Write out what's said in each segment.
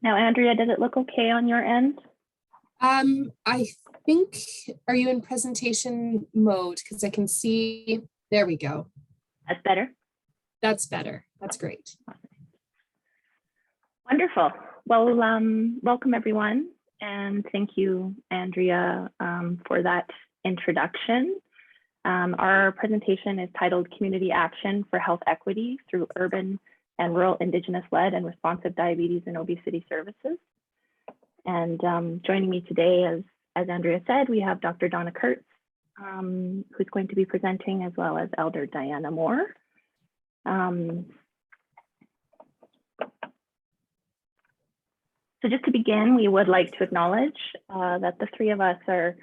Now, Andrea, does it look okay on your end? I think, are you in presentation mode? Because I can see, there we go. That's better. That's better. That's great. Wonderful. Well, welcome everyone. And thank you, Andrea, for that introduction. Our presentation is titled Community Action for Health Equity through Urban and Rural Indigenous-led and Responsive Diabetes and Obesity Services. And joining me today, as Andrea said, we have Dr. Donna Kurtz, who's going to be presenting, as well as Elder Diana Moar. So just to begin, we would like to acknowledge that the three of us are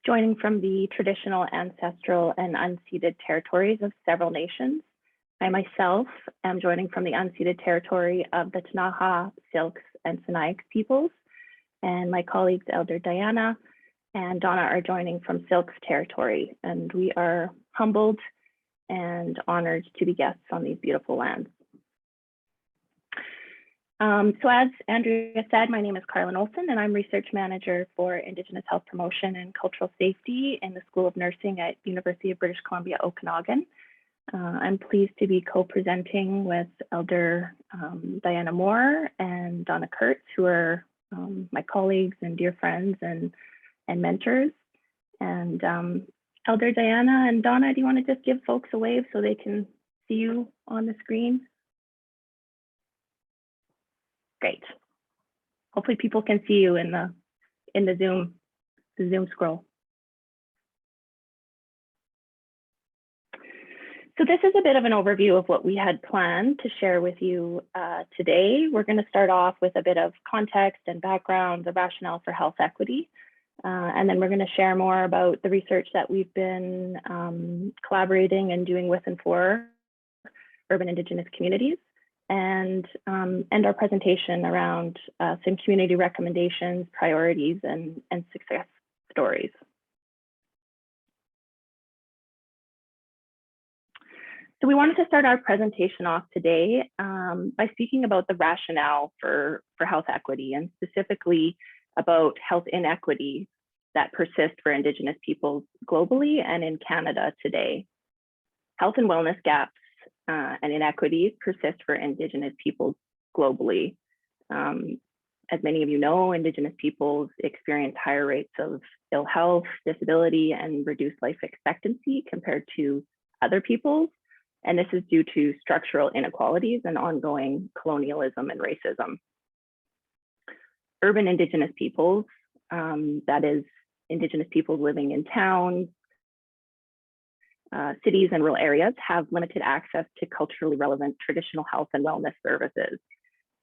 joining from the traditional, ancestral, and unceded territories of several nations. I myself am joining from the unceded territory of the Ktunaxa, Syilx, and Sinixt peoples, and my colleagues Elder Diana and Donna are joining from Syilx territory, and we are humbled and honored to be guests on these beautiful lands. So as Andrea said, my name is Karlyn Olsen, and I'm Research Manager for Indigenous Health Promotion and Cultural Safety in the School of Nursing at University of British Columbia, Okanagan. I'm pleased to be co-presenting with Elder Diana Moar and Donna Kurtz, who are my colleagues and dear friends and mentors. And Elder Diana and Donna, do you want to just give folks a wave so they can see you on the screen? Great. Hopefully people can see you in the Zoom scroll. So this is a bit of an overview of what we had planned to share with you today. We're going to start off with a bit of context and background, the rationale for health equity. And then we're going to share more about the research that we've been collaborating and doing with and for urban Indigenous communities. And our presentation around some community recommendations, priorities, and success stories. So we wanted to start our presentation off today by speaking about the rationale for health equity, and specifically about health inequity that persist for Indigenous peoples globally and in Canada today. Health and wellness gaps and inequities persist for Indigenous peoples globally. As many of you know, Indigenous peoples experience higher rates of ill health, disability, and reduced life expectancy compared to other peoples. And this is due to structural inequalities and ongoing colonialism and racism. Urban Indigenous peoples, that is Indigenous peoples living in towns, cities and rural areas, have limited access to culturally relevant traditional health and wellness services,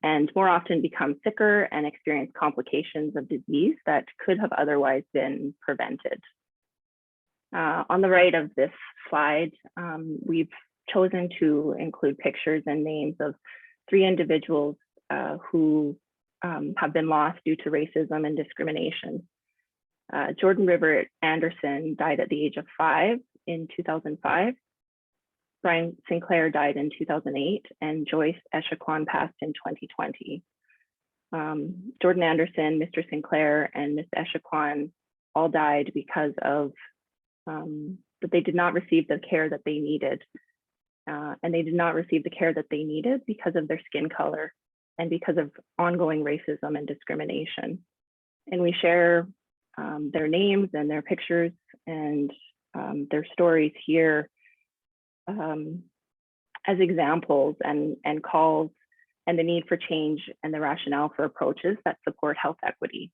and more often become sicker and experience complications of disease that could have otherwise been prevented. On the right of this slide, we've chosen to include pictures and names of 3 individuals who have been lost due to racism and discrimination. Jordan River Anderson died at the age of 5 in 2005. Brian Sinclair died in 2008, and Joyce Echaquan passed in 2020. Jordan Anderson, Mr. Sinclair, and Ms. Echaquan all died because of that they did not receive the care that they needed. And they did not receive the care that they needed because of their skin color and because of ongoing racism and discrimination. And we share their names and their pictures and their stories here as examples and calls and the need for change and the rationale for approaches that support health equity.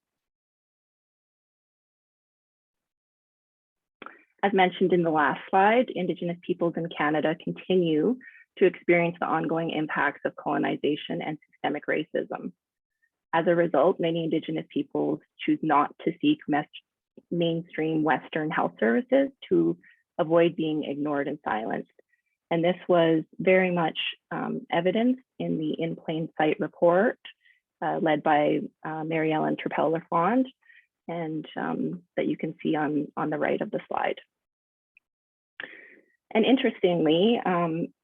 As mentioned in the last slide, Indigenous peoples in Canada continue to experience the ongoing impacts of colonization and systemic racism. As a result, many Indigenous peoples choose not to seek mainstream Western health services to avoid being ignored and silenced. And this was very much evidenced in the In Plain Sight report led by Mary Ellen Turpel-Lafond, and that you can see on the right of the slide. And interestingly, 80%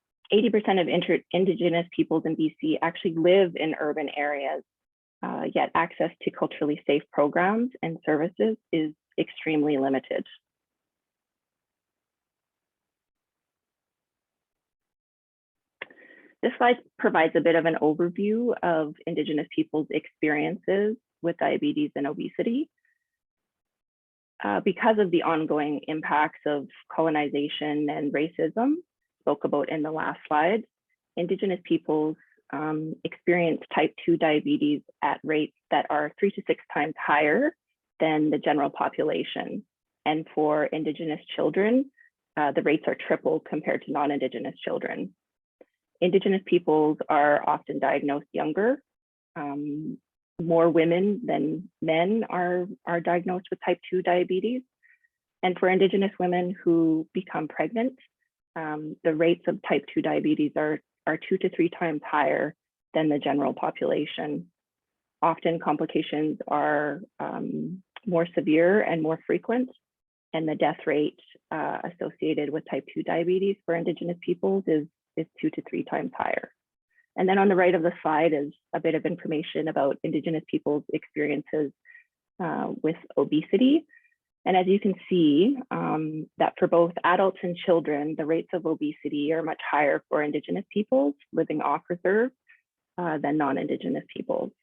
of Indigenous peoples in BC actually live in urban areas, yet access to culturally safe programs and services is extremely limited. This slide provides a bit of an overview of Indigenous peoples' experiences with diabetes and obesity. Because of the ongoing impacts of colonization and racism, spoke about in the last slide, Indigenous peoples experience type 2 diabetes at rates that are 3 to 6 times higher than the general population. And for Indigenous children, the rates are triple compared to non-Indigenous children. Indigenous peoples are often diagnosed younger. More women than men are diagnosed with type 2 diabetes. And for Indigenous women who become pregnant, the rates of type 2 diabetes are 2 to 3 times higher than the general population. Often complications are more severe and more frequent, and the death rate associated with type 2 diabetes for Indigenous peoples is 2 to 3 times higher. And then on the right of the slide is a bit of information about Indigenous people's experiences with obesity. And as you can see, that for both adults and children, the rates of obesity are much higher for Indigenous peoples living off reserve than non-Indigenous peoples.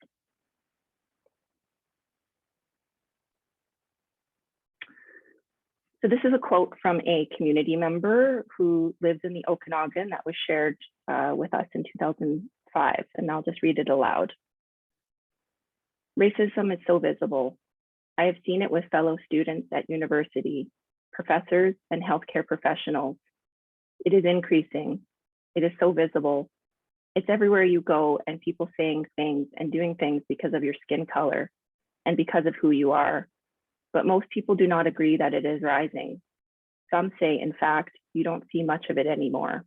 So this is a quote from a community member who lives in the Okanagan that was shared with us in 2005, and I'll just read it aloud. Racism is so visible. I have seen it with fellow students at university, professors, and healthcare professionals. It is increasing. It is so visible. It's everywhere you go, and people saying things and doing things because of your skin color and because of who you are. But most people do not agree that it is rising. Some say, in fact, you don't see much of it anymore.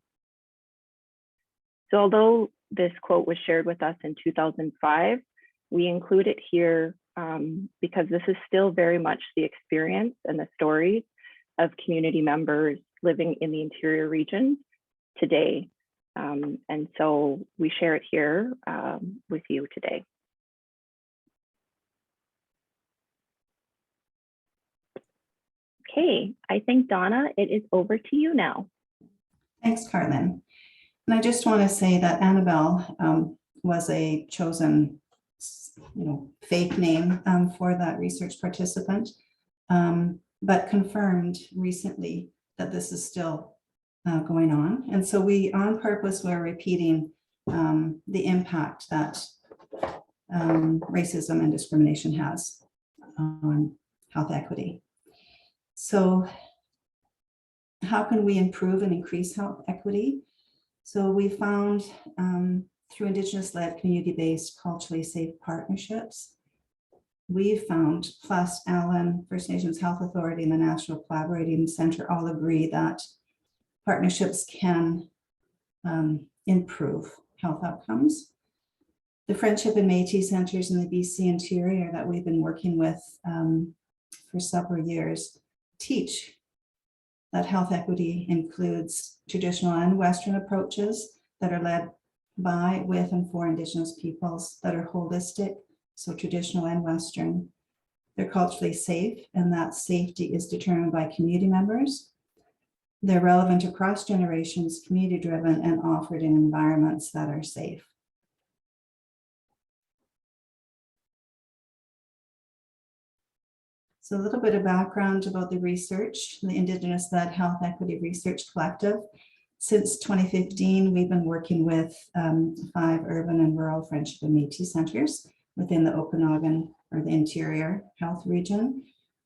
So although this quote was shared with us in 2005, we include it here because this is still very much the experience and the stories of community members living in the interior regions today. And so we share it here with you today. Okay, I think Donna, it is over to you now. Thanks, Karlyn. And I just want to say that Annabelle was a chosen, fake name for that research participant, but confirmed recently that this is still going on. And so we, on purpose, we're repeating the impact that racism and discrimination has on health equity. So how can we improve and increase health equity? So we found through Indigenous-led, community-based, culturally safe partnerships, we've found, plus Allen, First Nations Health Authority, and the National Collaborating Center all agree that partnerships can improve health outcomes. The Friendship and Métis Centers in the BC interior that we've been working with for several years teach that health equity includes traditional and Western approaches that are led by, with, and for Indigenous peoples, that are holistic, so traditional and Western. They're culturally safe, and that safety is determined by community members. They're relevant across generations, community-driven, and offered in environments that are safe. So a little bit of background about the research, the Indigenous-led Health Equity Research Collective. Since 2015, we've been working with 5 urban and rural Friendship and Métis centers within the Okanagan, or the interior health region,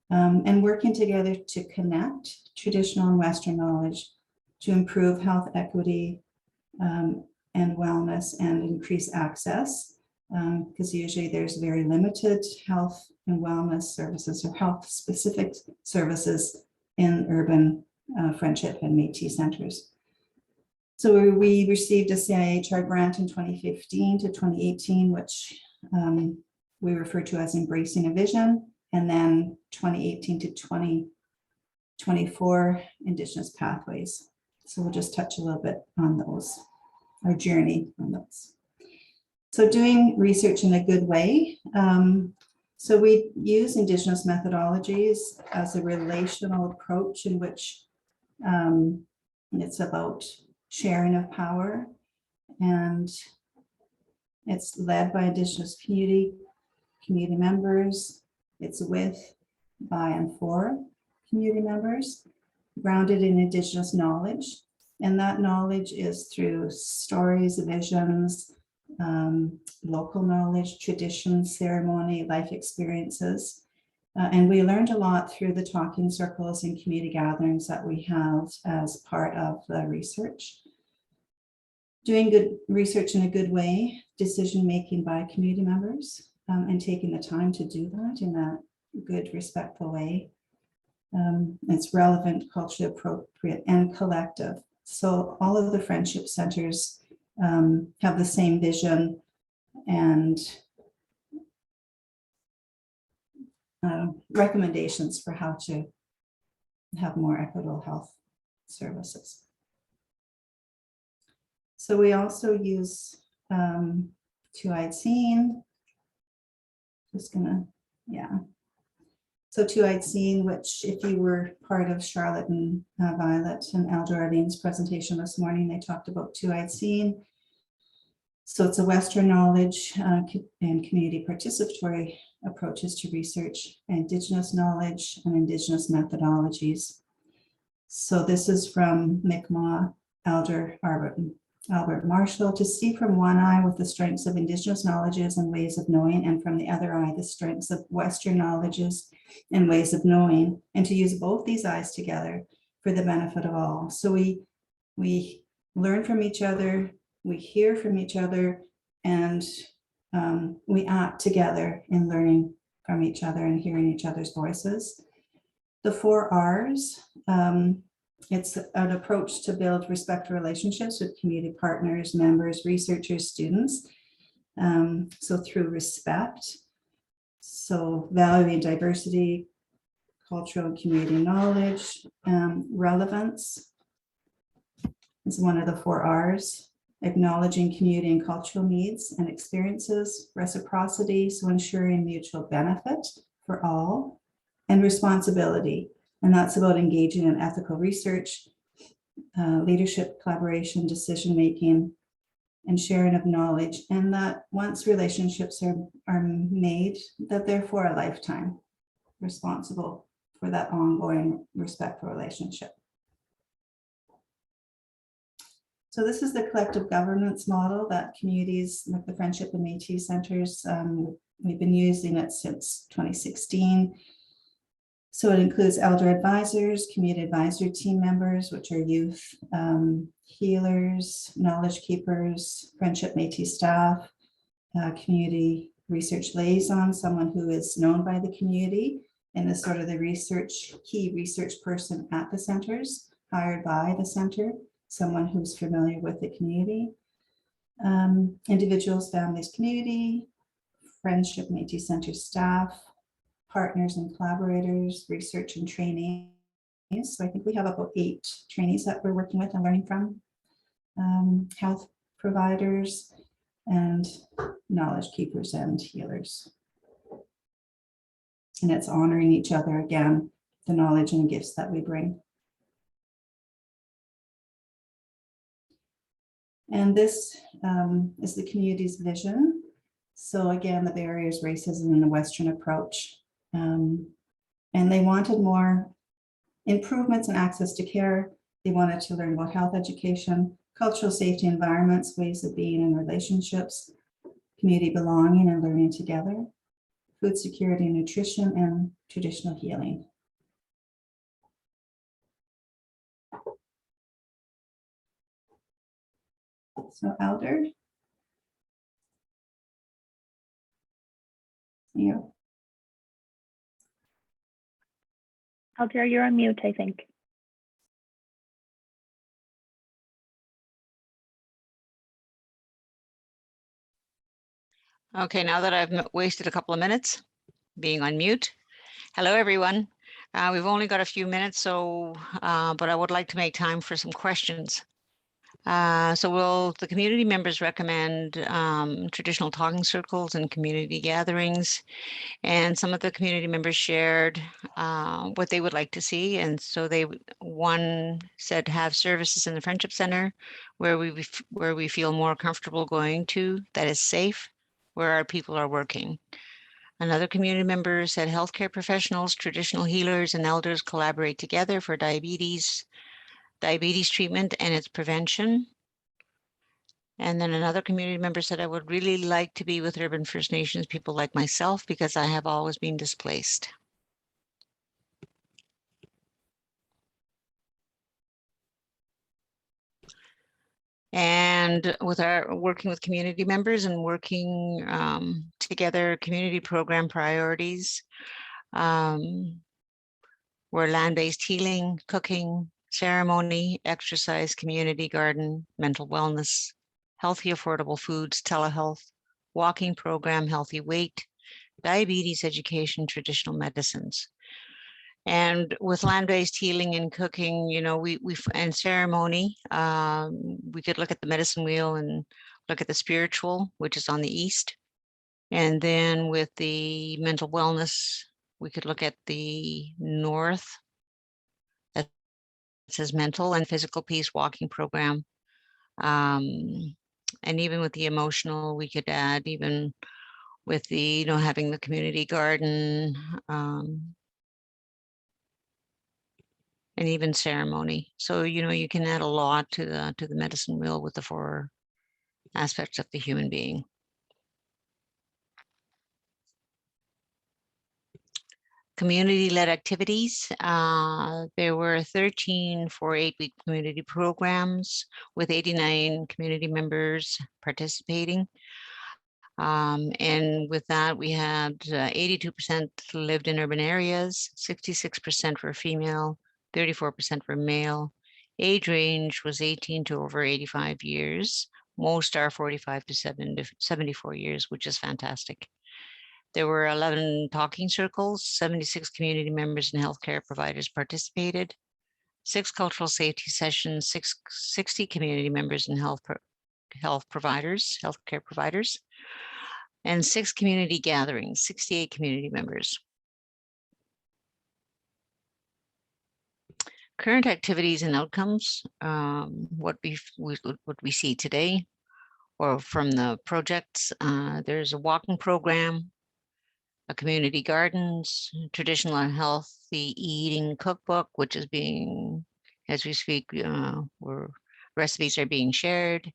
and working together to connect traditional and Western knowledge to improve health equity and wellness and increase access. Because usually there's very limited health and wellness services or health specific services in urban Friendship and Métis centers. So we received a CIHR grant in 2015 to 2018, which we refer to as Embracing a Vision, and then 2018 to 2024 Indigenous Pathways. So we'll just touch a little bit on those, our journey on those. So doing research in a good way. So we use Indigenous methodologies as a relational approach in which it's about sharing of power, and it's led by Indigenous community members. It's with, by, and for community members, grounded in Indigenous knowledge. And that knowledge is through stories, visions, local knowledge, traditions, ceremony, life experiences. And we learned a lot through the talking circles and community gatherings that we have as part of the research. Doing good research in a good way, decision-making by community members, and taking the time to do that in a good, respectful way. It's relevant, culturally appropriate, and collective. So all of the friendship centers have the same vision and recommendations for how to have more equitable health services. So we also use two-eyed seeing. Just gonna, yeah. So two-eyed seeing, which if you were part of Charlotte and Violet and Elder Arlene's presentation this morning, they talked about two-eyed seeing. So it's a Western knowledge and community participatory approaches to research, Indigenous knowledge and Indigenous methodologies. So this is from Mi'kmaq Elder Albert Marshall: to see from one eye with the strengths of Indigenous knowledges and ways of knowing, and from the other eye the strengths of Western knowledges and ways of knowing, and to use both these eyes together for the benefit of all. So we learn from each other, we hear from each other, and we act together in learning from each other and hearing each other's voices. The 4 R's, it's an approach to build respectful relationships with community partners, members, researchers, students. So through respect, so valuing diversity, cultural and community knowledge, relevance is one of the 4 R's. Acknowledging community and cultural needs and experiences, reciprocity, so ensuring mutual benefit for all, and responsibility. And that's about engaging in ethical research, leadership, collaboration, decision-making, and sharing of knowledge. And that once relationships are made, that they're for a lifetime, responsible for that ongoing respectful relationship. So this is the collective governance model that communities like the Friendship and Métis Centers, we've been using it since 2016. So it includes elder advisors, community advisory team members, which are youth, healers, knowledge keepers, Friendship Métis staff, community research liaison, someone who is known by the community and is sort of the key research person at the centers, hired by the center, someone who's familiar with the community, individuals, families, community, Friendship Métis Center staff, partners and collaborators, research and training. So I think we have about 8 trainees that we're working with and learning from, health providers and knowledge keepers and healers. And it's honoring each other again, the knowledge and gifts that we bring. And this is the community's vision. So again, the barriers, racism, and the Western approach. And they wanted more improvements in access to care. They wanted to learn about health education, cultural safety environments, ways of being in relationships, community belonging and learning together, food security and nutrition, and traditional healing. So Elder. Yeah. Elder, you're on mute, I think. Okay, now that I've wasted a couple of minutes being on mute. Hello, everyone. We've only got a few minutes, so but I would like to make time for some questions. So the community members recommend traditional talking circles and community gatherings. And some of the community members shared what they would like to see. And so one said have services in the Friendship Center where we feel more comfortable going to, that is safe, where our people are working. Another community member said healthcare professionals, traditional healers, and elders collaborate together for diabetes treatment and its prevention. And then another community member said, I would really like to be with urban First Nations people like myself because I have always been displaced. And with our working with community members and working together, community program priorities were land-based healing, cooking, ceremony, exercise, community garden, mental wellness, healthy, affordable foods, telehealth, walking program, healthy weight, diabetes education, traditional medicines. And with land-based healing and cooking, you know, and ceremony, we could look at the medicine wheel and look at the spiritual, which is on the east. And then with the mental wellness, we could look at the north. That says mental and physical peace walking program. And even with the emotional, we could add even with the, you know, having the community garden, and even ceremony. So, you know, you can add a lot to the medicine wheel with the 4 aspects of the human being. Community-led activities. There were 13 for 8-week community programs with 89 community members participating. And with that, we had 82% lived in urban areas, 66% were female, 34% were male. Age range was 18 to over 85 years. Most are 45 to 74 years, which is fantastic. There were 11 talking circles, 76 community members and healthcare providers participated, 6 cultural safety sessions, 60 community members and healthcare providers, and 6 community gatherings, 68 community members. Current activities and outcomes, what we see today, or from the projects, there's a walking program, a community gardens, traditional and healthy eating cookbook, which is being, as we speak, where recipes are being shared,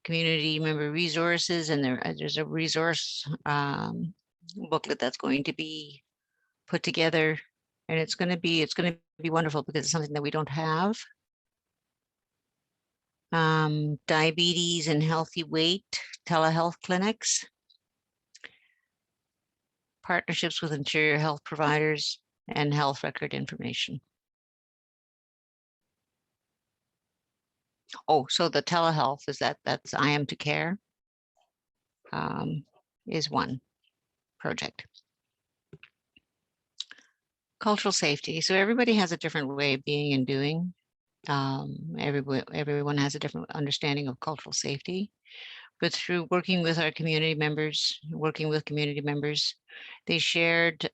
community member resources, and there's a resource booklet that's going to be put together, and it's going to be wonderful because it's something that we don't have. Diabetes and healthy weight, telehealth clinics, partnerships with interior health providers, and health record information. Oh, so the telehealth is that's I Am to Care is one project. Cultural safety. So everybody has a different way of being and doing. Everyone has a different understanding of cultural safety. But through working with our community members, they shared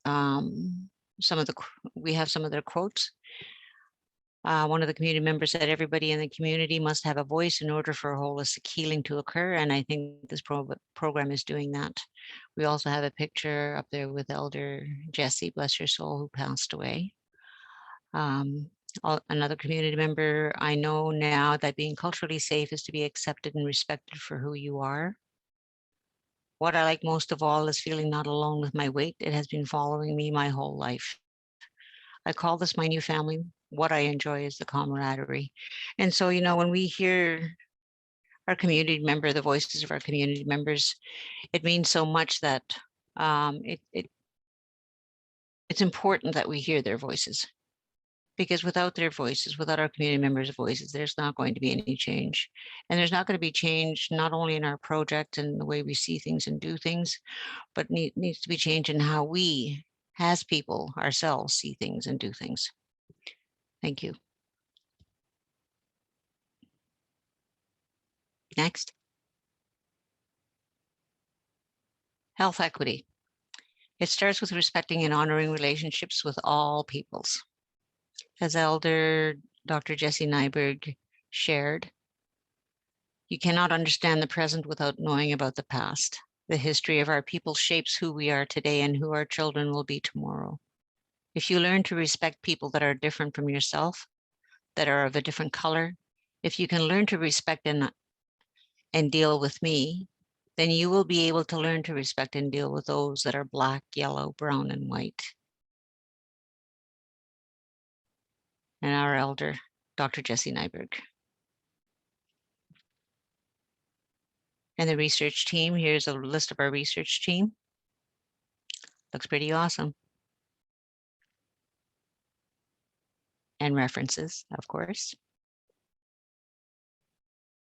we have some of their quotes. One of the community members said, everybody in the community must have a voice in order for holistic healing to occur. And I think this program is doing that. We also have a picture up there with Elder Jessie, bless her soul, who passed away. Another community member, I know now that being culturally safe is to be accepted and respected for who you are. What I like most of all is feeling not alone with my weight. It has been following me my whole life. I call this my new family. What I enjoy is the camaraderie. And so, you know, when we hear our community member, the voices of our community members, it means so much that it's important that we hear their voices. Because without their voices, without our community members' voices, there's not going to be any change. And there's not going to be change, not only in our project and the way we see things and do things, but needs to be change in how we, as people, ourselves, see things and do things. Thank you. Next. Health equity. It starts with respecting and honoring relationships with all peoples. As Elder Dr. Jessie Nyberg shared, you cannot understand the present without knowing about the past. The history of our people shapes who we are today and who our children will be tomorrow. If you learn to respect people that are different from yourself, that are of a different color, if you can learn to respect and deal with me, then you will be able to learn to respect and deal with those that are black, yellow, brown, and white. And our elder, Dr. Jessie Nyberg. And the research team, here's a list of our research team. Looks pretty awesome. And references, of course.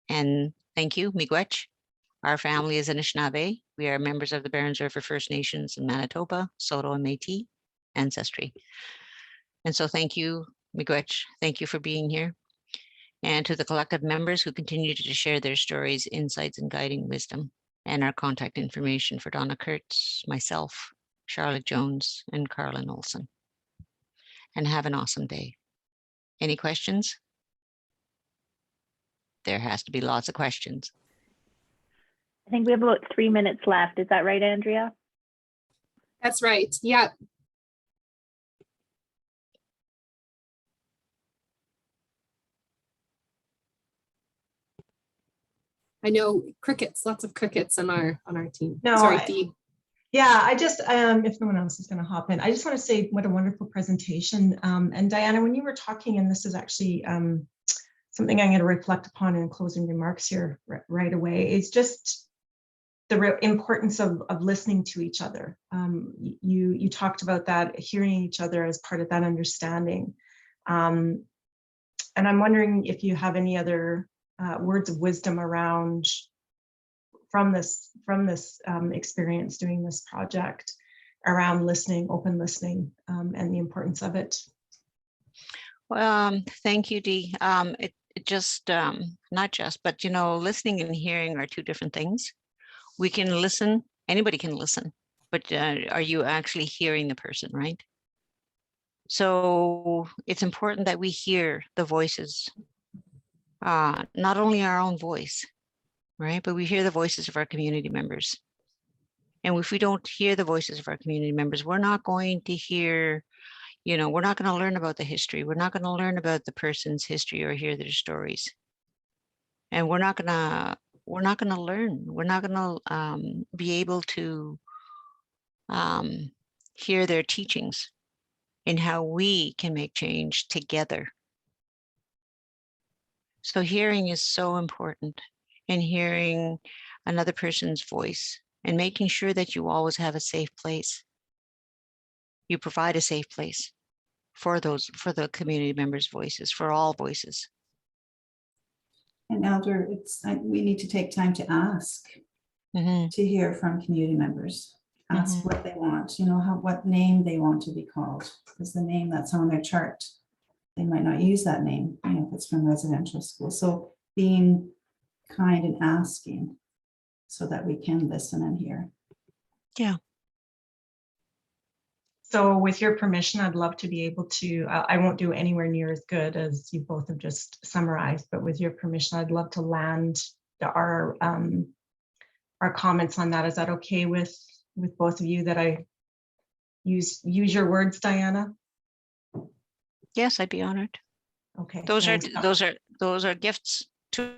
And thank you, Miigwech. Our family is Anishinaabe. We are members of the Barrens River First Nations in Manitoba, Saulteaux, and Métis ancestry. And so thank you, Miigwech. Thank you for being here. And to the collective members who continue to share their stories, insights, and guiding wisdom, and our contact information for Donna Kurtz, myself, Charlotte Jones, and Karlyn Olsen. And have an awesome day. Any questions? There has to be lots of questions. I think we have about 3 minutes left. Is that right, Andrea? That's right. Yeah. I know crickets, lots of crickets on our team. No, sorry, Dee. Yeah, I just, if no one else is going to hop in, I just want to say what a wonderful presentation. And Diana, when you were talking, and this is actually something I'm going to reflect upon in closing remarks here right away, it's just the importance of listening to each other. You talked about that, hearing each other as part of that understanding. And I'm wondering if you have any other words of wisdom around from this experience doing this project around listening, open listening, and the importance of it. Well, thank you, Dee. It just, not just, but listening and hearing are two different things. We can listen, anybody can listen, but are you actually hearing the person, right? So it's important that we hear the voices, not only our own voice, right? But we hear the voices of our community members. And if we don't hear the voices of our community members, we're not going to hear, we're not going to learn about the history. We're not going to learn about the person's history or hear their stories. And we're not going to learn. We're not going to be able to hear their teachings in how we can make change together. So hearing is so important, and hearing another person's voice and making sure that you always have a safe place. You provide a safe place for the community members' voices, for all voices. And Elder, we need to take time to ask, to hear from community members. Ask what they want, what name they want to be called, because the name that's on their chart, they might not use that name, if it's from residential school. So being kind and asking so that we can listen and hear. Yeah. So with your permission, I'd love to be able to, I won't do anywhere near as good as you both have just summarized, but with your permission, I'd love to land our comments on that. Is that okay with both of you, that I use your words, Diana? Yes, I'd be honored. Okay. Those are gifts to